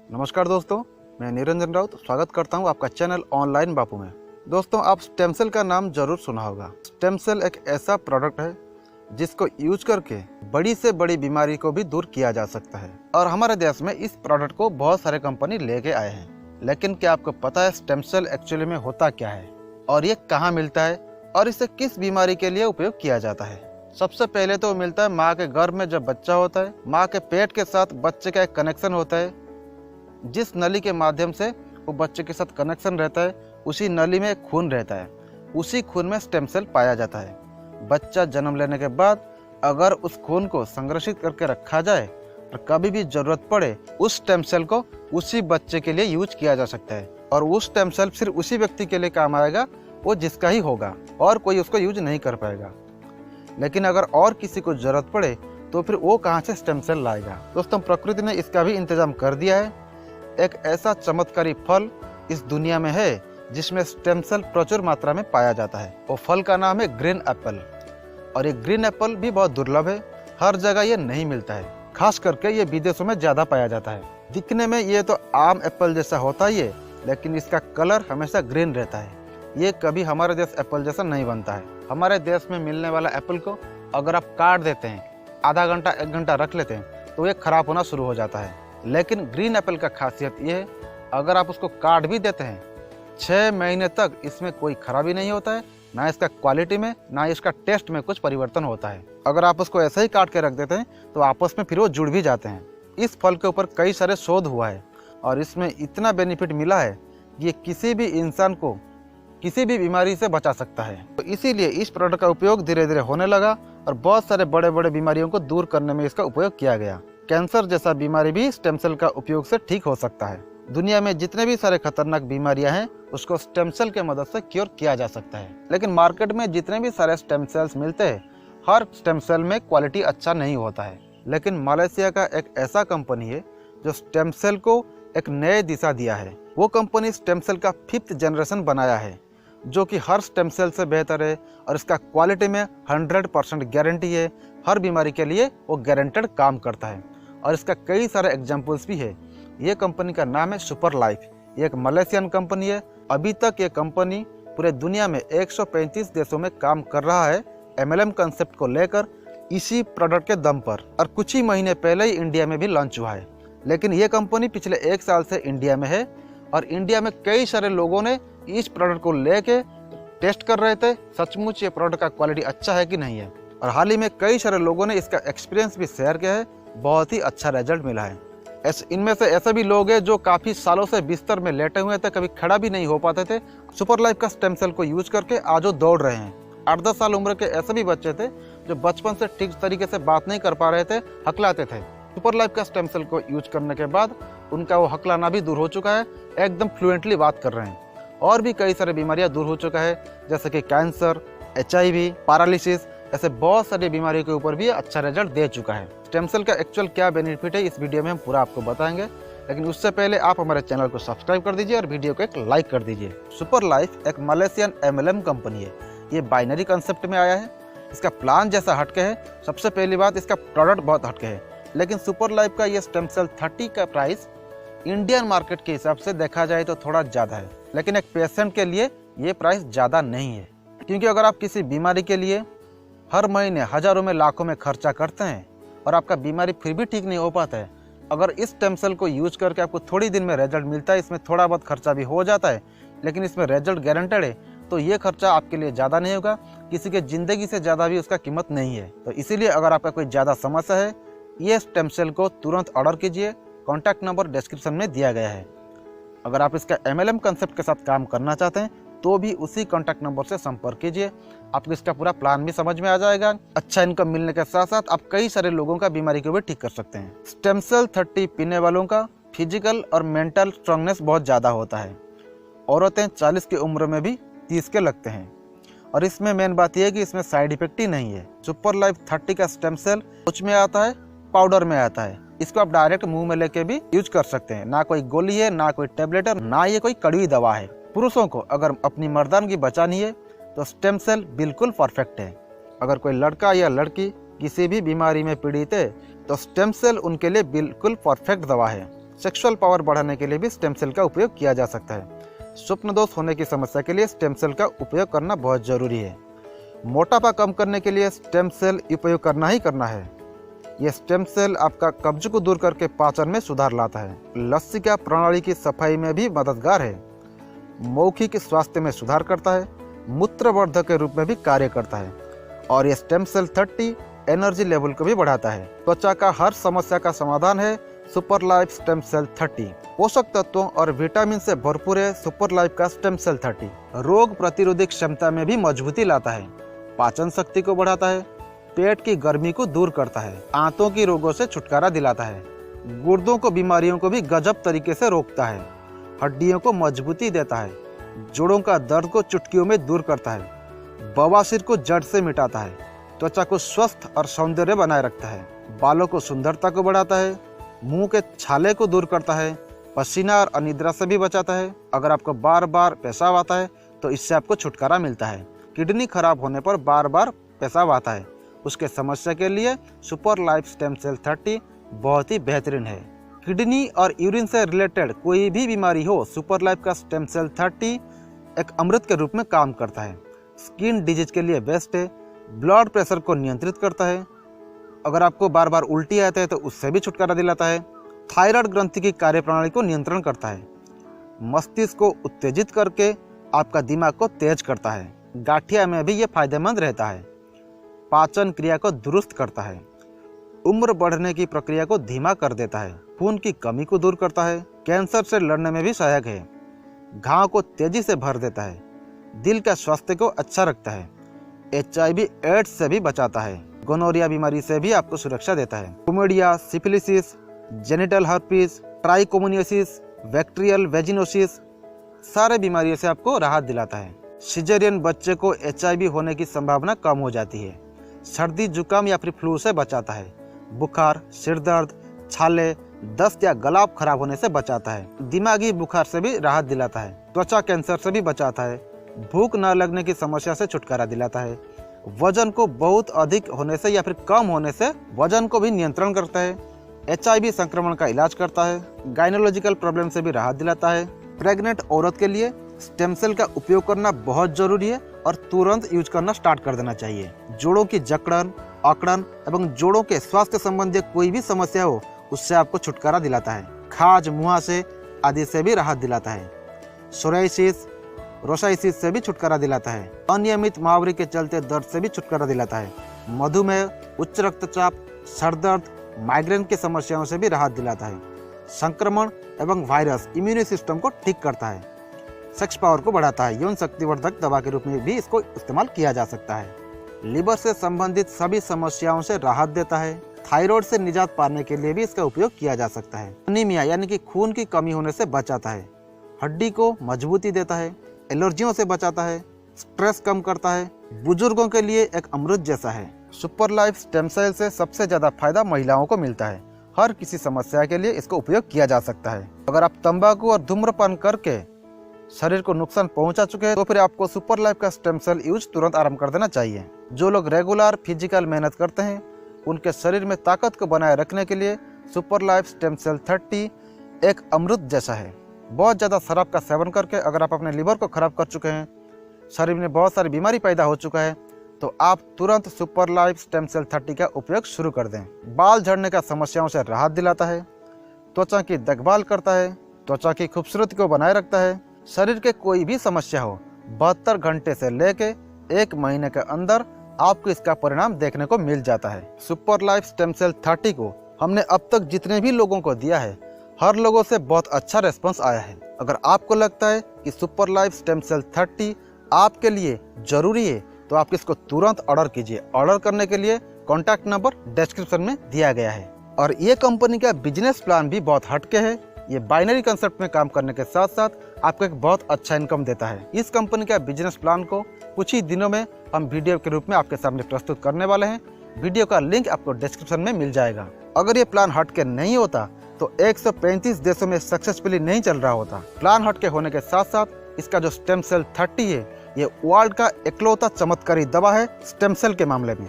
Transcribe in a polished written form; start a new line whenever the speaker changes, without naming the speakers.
नमस्कार दोस्तों, मैं निरंजन राउत स्वागत करता हूं आपका चैनल ऑनलाइन बापू में। दोस्तों, आप स्टेम सेल का नाम जरूर सुना होगा। स्टेम सेल एक ऐसा प्रोडक्ट है जिसको यूज करके बड़ी से बड़ी बीमारी को भी दूर किया जा सकता है और हमारे देश में इस प्रोडक्ट को बहुत सारे कंपनी लेके आए हैं। लेकिन क्या आपको पता है स्टेम सेल एक्चुअली में होता क्या है और ये कहाँ मिलता है और इसे किस बीमारी के लिए उपयोग किया जाता है? सबसे पहले तो मिलता है माँ के गर्भ में जब बच्चा होता है। माँ के पेट के साथ बच्चे का एक कनेक्शन होता है, जिस नली के माध्यम से वो बच्चे के साथ कनेक्शन रहता है, उसी नली में खून रहता है। उसी खून में स्टेम सेल पाया जाता है। बच्चा जन्म लेने के बाद अगर उस खून को संरक्षित करके रखा जाए और कभी भी जरूरत पड़े उस स्टेम सेल को उसी बच्चे के लिए यूज किया जा सकता है और वो स्टेम सेल सिर्फ उसी व्यक्ति के लिए काम आएगा, वो जिसका ही होगा और कोई उसको यूज नहीं कर पाएगा। लेकिन अगर और किसी को जरूरत पड़े तो फिर वो कहाँ से स्टेम सेल लाएगा? दोस्तों, प्रकृति ने इसका भी इंतजाम कर दिया है। एक ऐसा चमत्कारी फल इस दुनिया में है जिसमें स्टेम सेल प्रचुर मात्रा में पाया जाता है। वो फल का नाम है ग्रीन एप्पल और ये ग्रीन एप्पल भी बहुत दुर्लभ है। हर जगह ये नहीं मिलता है, खास करके ये विदेशों में ज्यादा पाया जाता है। दिखने में ये तो आम एप्पल जैसा होता ही है, लेकिन इसका कलर हमेशा ग्रीन रहता है। ये कभी हमारे देश एप्पल जैसा नहीं बनता है। हमारे देश में मिलने वाला एप्पल को अगर आप काट देते हैं, आधा घंटा 1 घंटा रख लेते हैं तो ये खराब होना शुरू हो जाता है। लेकिन ग्रीन एप्पल का खासियत ये है, अगर आप उसको काट भी देते हैं 6 महीने तक इसमें कोई खराबी नहीं होता है, ना इसका क्वालिटी में ना इसका टेस्ट में कुछ परिवर्तन होता है। अगर आप उसको ऐसे ही काट के रख देते हैं तो आपस में फिर वो जुड़ भी जाते हैं। इस फल के ऊपर कई सारे शोध हुआ है और इसमें इतना बेनिफिट मिला है कि ये किसी भी इंसान को किसी भी बीमारी से बचा सकता है। तो इसीलिए इस प्रोडक्ट का उपयोग धीरे धीरे होने लगा और बहुत सारे बड़े बड़े बीमारियों को दूर करने में इसका उपयोग किया गया। कैंसर जैसा बीमारी भी स्टेम सेल का उपयोग से ठीक हो सकता है। दुनिया में जितने भी सारे खतरनाक बीमारियां हैं उसको स्टेम सेल के मदद से क्योर किया जा सकता है। लेकिन मार्केट में जितने भी सारे स्टेम सेल्स मिलते हैं, हर स्टेम सेल में क्वालिटी अच्छा नहीं होता है। लेकिन मलेशिया का एक ऐसा कंपनी है जो स्टेम सेल को एक नए दिशा दिया है। वो कंपनी स्टेम सेल का 5th जनरेशन बनाया है जो कि हर स्टेम सेल से बेहतर है और इसका क्वालिटी में 100% गारंटी है। हर बीमारी के लिए वो गारंटेड काम करता है और इसका कई सारे एग्जाम्पल्स भी है। ये कंपनी का नाम है सुपर लाइफ। ये एक मलेशियन कंपनी है। अभी तक ये कंपनी पूरे दुनिया में 135 देशों में काम कर रहा है MLM कंसेप्ट को लेकर, इसी प्रोडक्ट के दम पर। और कुछ ही महीने पहले ही इंडिया में भी लॉन्च हुआ है। लेकिन ये कंपनी पिछले 1 साल से इंडिया में है और इंडिया में कई सारे लोगों ने इस प्रोडक्ट को लेके टेस्ट कर रहे थे, सचमुच ये प्रोडक्ट का क्वालिटी अच्छा है कि नहीं है। और हाल ही में कई सारे लोगों ने इसका एक्सपीरियंस भी शेयर किया है, बहुत ही अच्छा रिजल्ट मिला है। इनमें से ऐसे भी लोग हैं जो काफ़ी सालों से बिस्तर में लेटे हुए थे, कभी खड़ा भी नहीं हो पाते थे। सुपर लाइफ का स्टेम सेल को यूज करके आज वो दौड़ रहे हैं। 8-10 साल उम्र के ऐसे भी बच्चे थे जो बचपन से ठीक तरीके से बात नहीं कर पा रहे थे, हकलाते थे। सुपर लाइफ का स्टेम सेल को यूज करने के बाद उनका वो हकलाना भी दूर हो चुका है, एकदम फ्लुएंटली बात कर रहे हैं। और भी कई सारी बीमारियां दूर हो चुका है, जैसे कि कैंसर, HIV, पैरालिसिस, ऐसे बहुत सारी बीमारियों के ऊपर भी अच्छा रिजल्ट दे चुका है। स्टेम सेल का एक्चुअल क्या बेनिफिट है इस वीडियो में हम पूरा आपको बताएंगे, लेकिन उससे पहले आप हमारे चैनल को सब्सक्राइब कर दीजिए और वीडियो को एक लाइक कर दीजिए। सुपर लाइफ एक मलेशियन MLM कंपनी है। ये बाइनरी कंसेप्ट में आया है। इसका प्लान जैसा हटके है। सबसे पहली बात, इसका प्रोडक्ट बहुत हटके है। लेकिन सुपर लाइफ का ये स्टेम सेल 30 का प्राइस इंडियन मार्केट के हिसाब से देखा जाए तो थोड़ा ज़्यादा है, लेकिन एक पेशेंट के लिए ये प्राइस ज़्यादा नहीं है। क्योंकि अगर आप किसी बीमारी के लिए हर महीने हज़ारों में लाखों में खर्चा करते हैं और आपका बीमारी फिर भी ठीक नहीं हो पाता है, अगर इस स्टेम सेल को यूज करके आपको थोड़ी दिन में रिजल्ट मिलता है, इसमें थोड़ा बहुत खर्चा भी हो जाता है लेकिन इसमें रिजल्ट गारंटेड है, तो ये खर्चा आपके लिए ज़्यादा नहीं होगा। किसी के ज़िंदगी से ज़्यादा भी उसका कीमत नहीं है। तो इसीलिए अगर आपका कोई ज़्यादा समस्या है, ये स्टेम सेल को तुरंत ऑर्डर कीजिए। कॉन्टैक्ट नंबर डिस्क्रिप्शन में दिया गया है। अगर आप इसका MLM कंसेप्ट के साथ काम करना चाहते हैं तो भी उसी कॉन्टैक्ट नंबर से संपर्क कीजिए। आपको इसका पूरा प्लान भी समझ में आ जाएगा। अच्छा इनकम मिलने के साथ साथ आप कई सारे लोगों का बीमारी को भी ठीक कर सकते हैं। स्टेम सेल 30 पीने वालों का फिजिकल और मेंटल स्ट्रांगनेस बहुत ज़्यादा होता है। औरतें 40 की उम्र में भी 30 के लगते हैं। और इसमें मेन बात यह है कि इसमें साइड इफेक्ट ही नहीं है। सुपर लाइफ 30 का स्टेम सेल कुछ में आता है, पाउडर में आता है। इसको आप डायरेक्ट मुंह में लेके भी यूज कर सकते हैं। ना कोई गोली है, ना कोई टेबलेट है, ना ये कोई कड़वी दवा है। पुरुषों को अगर अपनी मर्दानगी बचानी है तो स्टेम सेल बिल्कुल परफेक्ट है। अगर कोई लड़का या लड़की किसी भी बीमारी में पीड़ित है तो स्टेम सेल उनके लिए बिल्कुल परफेक्ट दवा है। सेक्सुअल पावर बढ़ाने के लिए भी स्टेम सेल का उपयोग किया जा सकता है। स्वप्न दोष होने की समस्या के लिए स्टेम सेल का उपयोग करना बहुत जरूरी है। मोटापा कम करने के लिए स्टेम सेल उपयोग करना ही करना है। यह स्टेम सेल आपका कब्ज को दूर करके पाचन में सुधार लाता है। लसिका प्रणाली की सफाई में भी मददगार है। मौखिक स्वास्थ्य में सुधार करता है। मूत्रवर्धक के रूप में भी कार्य करता है। और यह स्टेम सेल 30 एनर्जी लेवल को भी बढ़ाता है। त्वचा का हर समस्या का समाधान है सुपर लाइफ स्टेम सेल 30। पोषक तत्वों और विटामिन से भरपूर है सुपर लाइफ का स्टेम सेल 30। रोग प्रतिरोधक क्षमता में भी मजबूती लाता है। पाचन शक्ति को बढ़ाता है। पेट की गर्मी को दूर करता है। आंतों की रोगों से छुटकारा दिलाता है। गुर्दों को बीमारियों को भी गजब तरीके से रोकता है। हड्डियों को मजबूती देता है। जोड़ों का दर्द को चुटकियों में दूर करता है। बवासीर को जड़ से मिटाता है। त्वचा को स्वस्थ और सौंदर्य बनाए रखता है। बालों को सुंदरता को बढ़ाता है। मुंह के छाले को दूर करता है। पसीना और अनिद्रा से भी बचाता है। अगर आपको बार बार पेशाब आता है तो इससे आपको छुटकारा मिलता है। किडनी खराब होने पर बार बार पेशाब आता है, उसके समस्या के लिए सुपर लाइफ स्टेम सेल 30 बहुत ही बेहतरीन है। किडनी और यूरिन से रिलेटेड कोई भी बीमारी हो, सुपर लाइफ का स्टेम सेल 30 एक अमृत के रूप में काम करता है। स्किन डिजीज के लिए बेस्ट है। ब्लड प्रेशर को नियंत्रित करता है। अगर आपको बार बार उल्टी आते हैं तो उससे भी छुटकारा दिलाता है। थायराइड ग्रंथि की कार्यप्रणाली को नियंत्रण करता है। मस्तिष्क को उत्तेजित करके आपका दिमाग को तेज करता है। गाठिया में भी ये फायदेमंद रहता है। पाचन क्रिया को दुरुस्त करता है। उम्र बढ़ने की प्रक्रिया को धीमा कर देता है। खून की कमी को दूर करता है। कैंसर से लड़ने में भी सहायक है। घाव को तेजी से भर देता है। दिल का स्वास्थ्य को अच्छा रखता है। HIV एड्स से भी बचाता है। गोनोरिया बीमारी से भी आपको सुरक्षा देता है। Chlamydia, syphilis, genital herpes, trichomoniasis, bacterial vaginosis सारे बीमारियों से आपको राहत दिलाता है। सिजेरियन बच्चे को HIV होने की संभावना कम हो जाती है। सर्दी, जुकाम या फिर फ्लू से बचाता है। बुखार, सिर दर्द, छाले, दस्त या गला खराब होने से बचाता है। दिमागी बुखार से भी राहत दिलाता है। त्वचा कैंसर से भी बचाता है। भूख न लगने की समस्या से छुटकारा दिलाता है। वजन को बहुत अधिक होने से या फिर कम होने से वजन को भी नियंत्रण करता है। HIV संक्रमण का इलाज करता है। गायनोलॉजिकल प्रॉब्लम से भी राहत दिलाता है। प्रेग्नेंट औरत के लिए स्टेम सेल का उपयोग करना बहुत जरूरी है और तुरंत यूज करना स्टार्ट कर देना चाहिए। जोड़ों की जकड़न, अकड़न एवं जोड़ों के स्वास्थ्य संबंधी कोई भी समस्या हो उससे आपको छुटकारा दिलाता है। खाज, मुहासे आदि से भी राहत दिलाता है। सोराइसिस, रोसाइसिस से भी छुटकारा दिलाता है। अनियमित मुहावरे के चलते दर्द से भी छुटकारा दिलाता है। मधुमेह, उच्च रक्तचाप, सर दर्द, माइग्रेन की समस्याओं से भी राहत दिलाता है। संक्रमण एवं वायरस इम्यून सिस्टम को ठीक करता है। सेक्स पावर को बढ़ाता है। यौन शक्तिवर्धक दवा के रूप में भी इसको इस्तेमाल किया जा सकता है। लिवर से संबंधित सभी समस्याओं से राहत देता है। थायराइड से निजात पाने के लिए भी इसका उपयोग किया जा सकता है। एनीमिया यानी कि खून की कमी होने से बचाता है। हड्डी को मजबूती देता है। एलर्जियों से बचाता है। स्ट्रेस कम करता है। बुजुर्गों के लिए एक अमृत जैसा है। सुपर लाइफ स्टेम सेल से सबसे ज्यादा फायदा महिलाओं को मिलता है। हर किसी समस्या के लिए इसको उपयोग किया जा सकता है। अगर आप तंबाकू और धूम्रपान करके शरीर को नुकसान पहुंचा चुके हैं तो फिर आपको सुपर लाइफ का स्टेम सेल यूज तुरंत आरंभ कर देना चाहिए। जो लोग रेगुलर फिजिकल मेहनत करते हैं उनके शरीर में ताकत को बनाए रखने के लिए सुपर लाइफ स्टेम सेल 30 एक अमृत जैसा है। बहुत ज़्यादा शराब का सेवन करके अगर आप अपने लीवर को खराब कर चुके हैं, शरीर में बहुत सारी बीमारी पैदा हो चुका है, तो आप तुरंत सुपर लाइफ स्टेम सेल 30 का उपयोग शुरू कर दें। बाल झड़ने का समस्याओं से राहत दिलाता है। त्वचा की देखभाल करता है। त्वचा की खूबसूरती को बनाए रखता है। शरीर के कोई भी समस्या हो 72 घंटे से लेके 1 महीने के अंदर आपको इसका परिणाम देखने को मिल जाता है। सुपर लाइफ स्टेम सेल 30 को हमने अब तक जितने भी लोगों को दिया है, हर लोगों से बहुत अच्छा रेस्पॉन्स आया है। अगर आपको लगता है कि सुपर लाइफ स्टेम सेल 30 आपके लिए जरूरी है तो आप इसको तुरंत ऑर्डर कीजिए। ऑर्डर करने के लिए कॉन्टैक्ट नंबर डिस्क्रिप्शन में दिया गया है। और ये कंपनी का बिजनेस प्लान भी बहुत हटके है। ये बाइनरी कंसेप्ट में काम करने के साथ साथ आपको एक बहुत अच्छा इनकम देता है। इस कंपनी का बिजनेस प्लान को कुछ ही दिनों में हम वीडियो के रूप में आपके सामने प्रस्तुत करने वाले हैं। वीडियो का लिंक आपको डिस्क्रिप्शन में मिल जाएगा। अगर ये प्लान हटके नहीं होता तो 135 देशों में सक्सेसफुली नहीं चल रहा होता। प्लान हटके होने के साथ साथ इसका जो स्टेम सेल 30 है, ये वर्ल्ड का इकलौता चमत्कारी दवा है स्टेम सेल के मामले में।